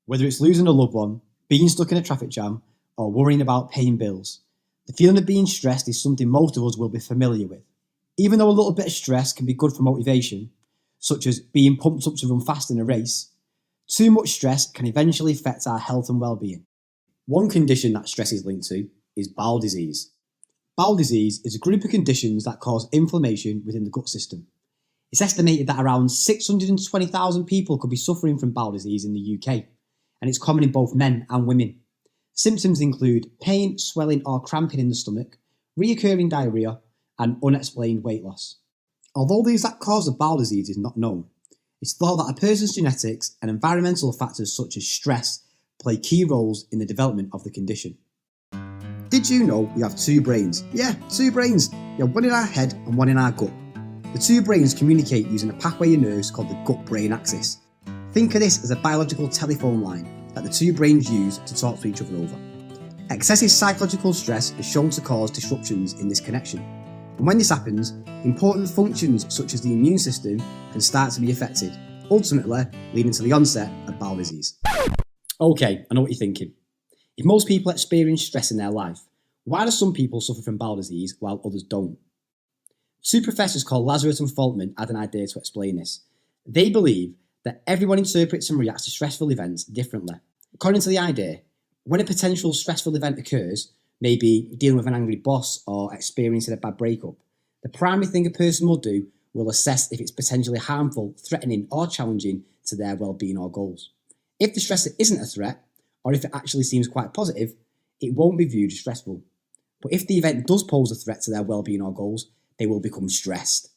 Whether it's losing a loved one, being stuck in a traffic jam, or worrying about paying bills, the feeling of being stressed is something most of us will be familiar with. Even though a little bit of stress can be good for motivation, such as being pumped up to run fast in a race, too much stress can eventually affect our health and well-being. One condition that stress is linked to is bowel disease. Bowel disease is a group of conditions that cause inflammation within the gut system. It's estimated that around 620,000 people could be suffering from bowel disease in the UK, and it's common in both men and women. Symptoms include pain, swelling or cramping in the stomach, reoccurring diarrhea, and unexplained weight loss. Although the exact cause of bowel disease is not known, it's thought that a person's genetics and environmental factors such as stress play key roles in the development of the condition. Did you know we have two brains? Yeah, two brains. We have one in our head and one in our gut. The two brains communicate using a pathway in nerves called the gut-brain axis. Think of this as a biological telephone line that the two brains use to talk to each other over. Excessive psychological stress is shown to cause disruptions in this connection. And when this happens, important functions such as the immune system can start to be affected, ultimately leading to the onset of bowel disease. Okay, I know what you're thinking. If most people experience stress in their life, why do some people suffer from bowel disease while others don't? Two professors called Lazarus and Faltman had an idea to explain this. They believe that everyone interprets and reacts to stressful events differently. According to the idea, when a potential stressful event occurs, maybe dealing with an angry boss or experiencing a bad breakup, the primary thing a person will do will assess if it's potentially harmful, threatening or challenging to their well-being or goals. If the stressor isn't a threat, or if it actually seems quite positive, it won't be viewed as stressful. But if the event does pose a threat to their well-being or goals, they will become stressed.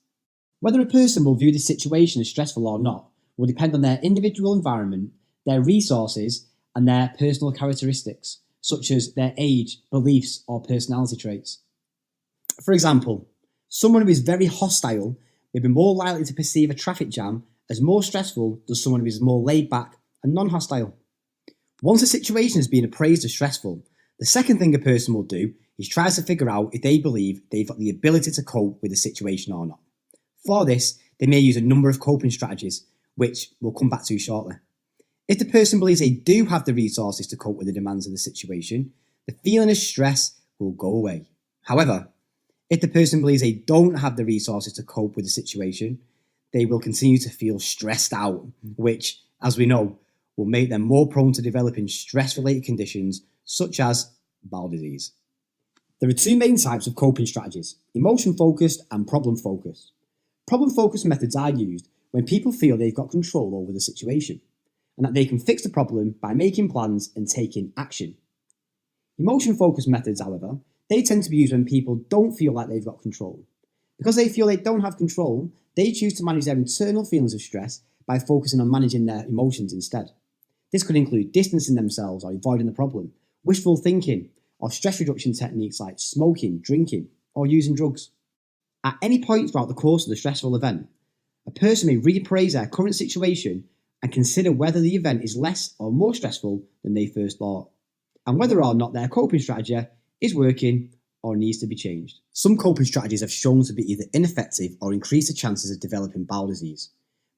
Whether a person will view this situation as stressful or not will depend on their individual environment, their resources, and their personal characteristics, such as their age, beliefs, or personality traits. For example, someone who is very hostile may be more likely to perceive a traffic jam as more stressful than someone who is more laid back and non-hostile. Once a situation has been appraised as stressful, the second thing a person will do is try to figure out if they believe they've got the ability to cope with the situation or not. For this, they may use a number of coping strategies, which we'll come back to shortly. If the person believes they do have the resources to cope with the demands of the situation, the feeling of stress will go away. However, if the person believes they don't have the resources to cope with the situation, they will continue to feel stressed out, which, as we know, will make them more prone to developing stress-related conditions such as bowel disease. There are two main types of coping strategies: emotion-focused and problem-focused. Problem-focused methods are used when people feel they've got control over the situation and that they can fix the problem by making plans and taking action. Emotion-focused methods, however, they tend to be used when people don't feel like they've got control. Because they feel they don't have control, they choose to manage their internal feelings of stress by focusing on managing their emotions instead. This could include distancing themselves or avoiding the problem, wishful thinking, or stress reduction techniques like smoking, drinking, or using drugs. At any point throughout the course of the stressful event, a person may reappraise their current situation and consider whether the event is less or more stressful than they first thought, and whether or not their coping strategy is working or needs to be changed. Some coping strategies have shown to be either ineffective or increase the chances of developing bowel disease.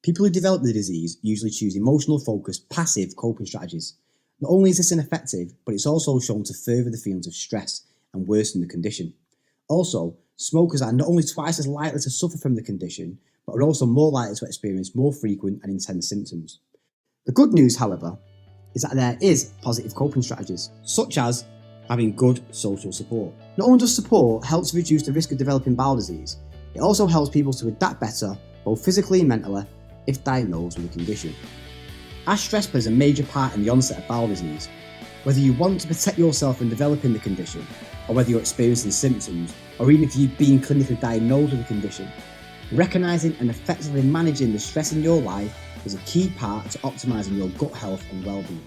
People who develop the disease usually choose emotional-focused, passive coping strategies. Not only is this ineffective, but it's also shown to further the feelings of stress and worsen the condition. Also, smokers are not only twice as likely to suffer from the condition, but are also more likely to experience more frequent and intense symptoms. The good news, however, is that there is positive coping strategies, such as having good social support. Not only does support help to reduce the risk of developing bowel disease, it also helps people to adapt better, both physically and mentally, if diagnosed with the condition. As stress plays a major part in the onset of bowel disease, whether you want to protect yourself from developing the condition, or whether you're experiencing symptoms, or even if you've been clinically diagnosed with the condition, recognising and effectively managing the stress in your life is a key part to optimising your gut health and well-being.